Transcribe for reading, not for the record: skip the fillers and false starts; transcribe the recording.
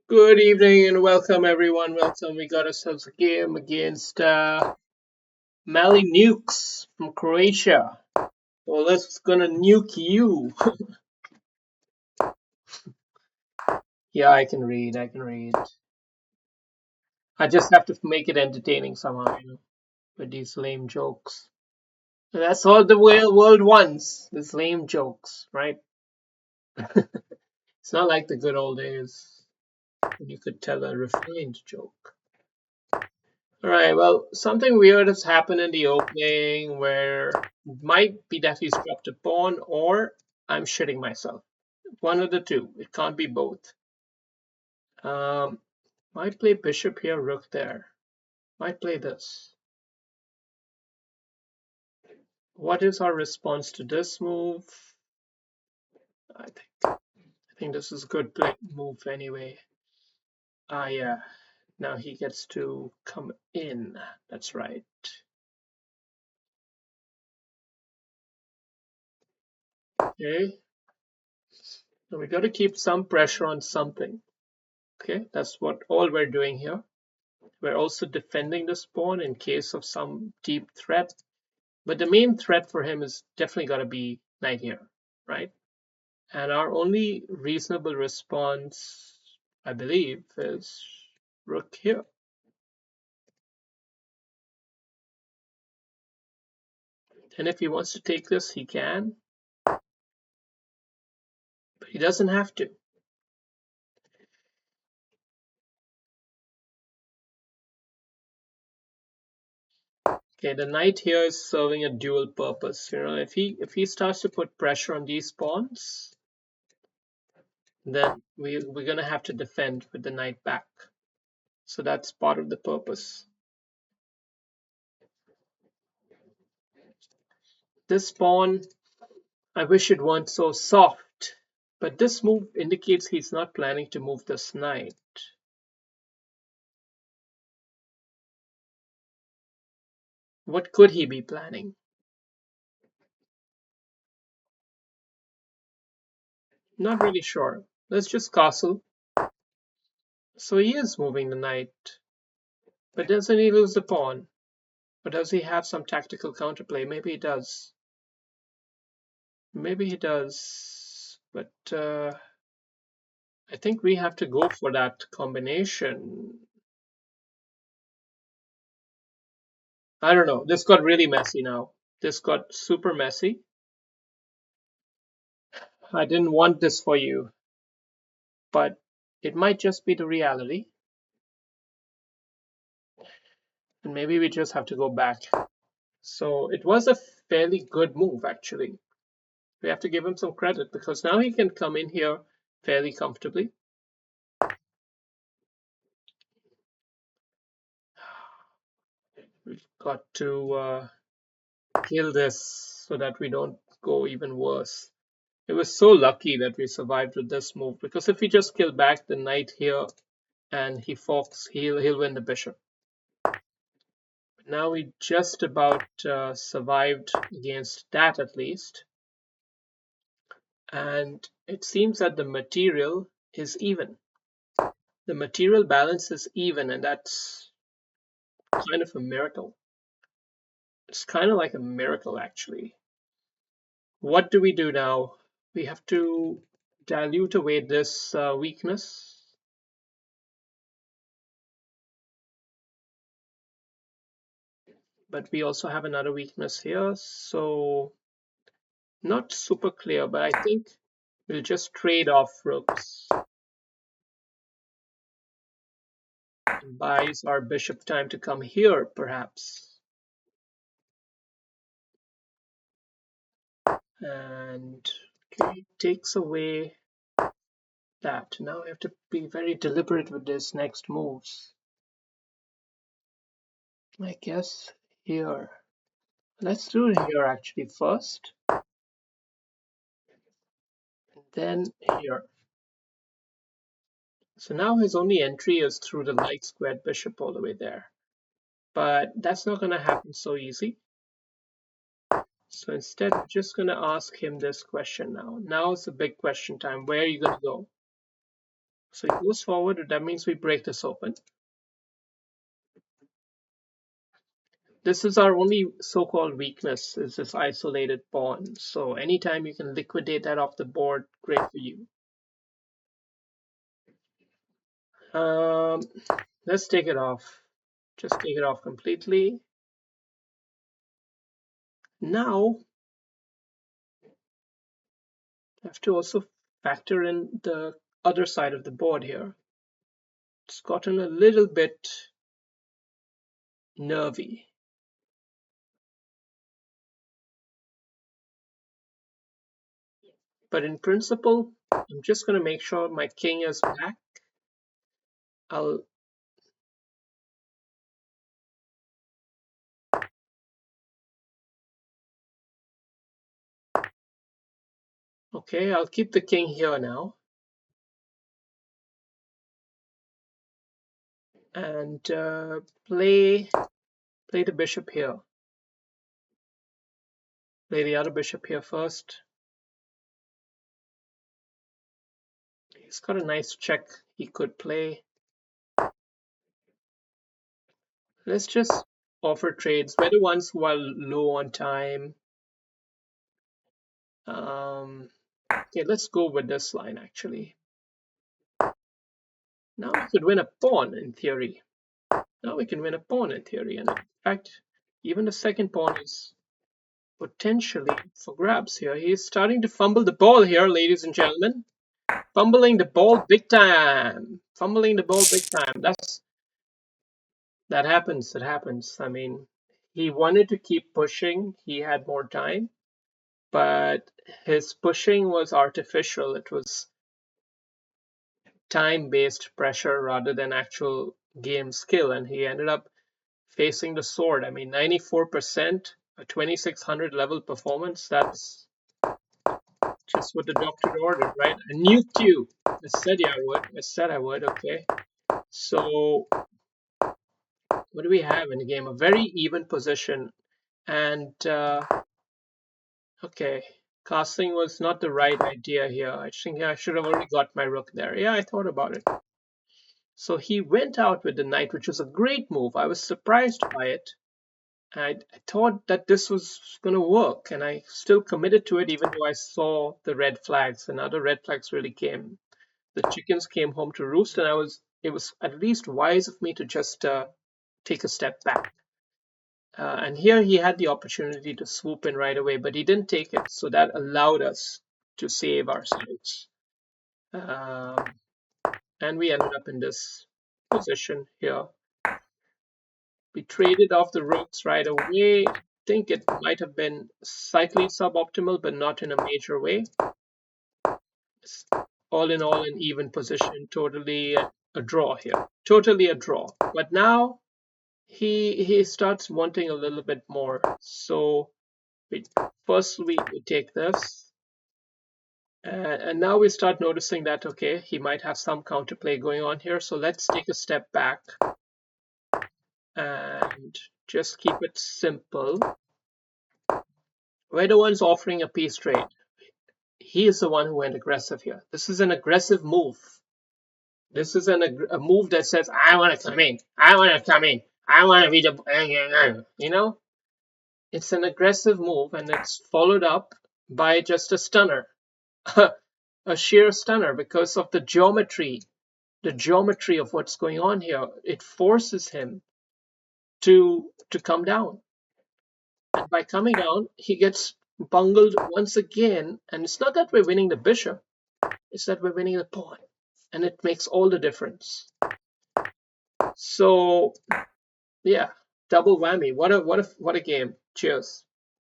Good evening and welcome everyone. Welcome. We got ourselves a game against Mali Nukes from Croatia. Well, let's gonna nuke you. Yeah, I can read. I can read. I just have to make it entertaining somehow, with these lame jokes. That's all the world wants. These lame jokes, right? It's not like the good old days when you could tell a refined joke. All right, well, something weird has happened in the opening where it might be that he's dropped a pawn or I'm shitting myself. One of the two. It can't be both. Um, might play bishop here, rook there. Might play this. What is our response to this move? I think this is a good move anyway. Ah, yeah. Now he gets to come in. That's right. Okay. So we got to keep some pressure on something. Okay, that's what all we're doing here. We're also defending this pawn in case of some deep threat. But the main threat for him is definitely got to be knight here, right? And our only reasonable response, I believe, is rook here. And if he wants to take this, he can. But he doesn't have to. Okay, the knight here is serving a dual purpose. If he starts to put pressure on these pawns, then we're gonna have to defend with the knight back. So that's part of the purpose. This pawn, I wish it weren't so soft, but this move indicates he's not planning to move this knight. What could he be planning? Not really sure. Let's just castle. So he is moving the knight, but doesn't he lose the pawn? Or does he have some tactical counterplay? Maybe he does. Maybe he does. But I think we have to go for that combination. I don't know. This got really messy now. This got super messy. I didn't want this for you, but it might just be the reality. And maybe we just have to go back. So it was a fairly good move, actually. We have to give him some credit because now he can come in here fairly comfortably. We've got to kill this so that we don't go even worse. It was so lucky that we survived with this move because if we just kill back the knight here and he forks, he'll win the bishop. Now we just about survived against that at least. And it seems that the material is even. The material balance is even, and that's kind of a miracle. It's kind of like a miracle, actually. What do we do now? We have to dilute away this weakness. But we also have another weakness here, so not super clear, but I think we'll just trade off rooks. And buys our bishop time to come here, perhaps. And okay, takes away that. Now I have to be very deliberate with this next moves. I guess here. Let's do it here actually first. Then here. So now his only entry is through the light squared bishop all the way there. But that's not going to happen so easy. So instead, we're just going to ask him this question now. Now is the big question time. Where are you going to go? So he goes forward, that means we break this open. This is our only so-called weakness, is this isolated pawn. So anytime you can liquidate that off the board, great for you. Let's take it off. Just take it off completely. Now, I have to also factor in the other side of the board here. It's gotten a little bit nervy. But in principle, I'm just going to make sure my king is back. Okay, I'll keep the king here now. And play the bishop here. Play the other bishop here first. He's got a nice check he could play. Let's just offer trades. We're the ones who are low on time. Okay, let's go with this line actually. Now we could win a pawn in theory. Now we can win a pawn in theory. And in fact, even the second pawn is potentially for grabs here. He's starting to fumble the ball here, ladies and gentlemen. Fumbling the ball big time. Fumbling the ball big time. That happens. It happens. I mean, he wanted to keep pushing. He had more time, but his pushing was artificial. It was time-based pressure rather than actual game skill, and he ended up facing the sword. I mean, 94%, a 2600 level performance. That's just what the doctor ordered, right? A nuke you. I said I would. I said I would. Okay. So what do we have in the game? A very even position. And okay, castling was not the right idea here. I think I should have already got my rook there. Yeah, I thought about it. So he went out with the knight, which was a great move. I was surprised by it. I thought that this was going to work, and I still committed to it even though I saw the red flags, and other red flags really came. The chickens came home to roost, and it was at least wise of me to just take a step back. And here he had the opportunity to swoop in right away, but he didn't take it, so that allowed us to save ourselves. And we ended up in this position here. We traded off the rooks right away. I think it might have been slightly suboptimal, but not in a major way. All in all, an even position, totally a draw here. Totally a draw. But now he starts wanting a little bit more. So first we take this. And now we start noticing that, okay, he might have some counterplay going on here. So let's take a step back and just keep it simple. We're the ones offering a peace trade. He is the one who went aggressive here. This is an aggressive move. This is a move that says, I want to come in. I want to come in. I want to be the, you know? It's an aggressive move, and it's followed up by just a stunner. A sheer stunner because of the geometry of what's going on here. It forces him to come down. And by coming down, he gets bungled once again. And it's not that we're winning the bishop, it's that we're winning the pawn. And it makes all the difference. So yeah, double whammy. What a game. Cheers.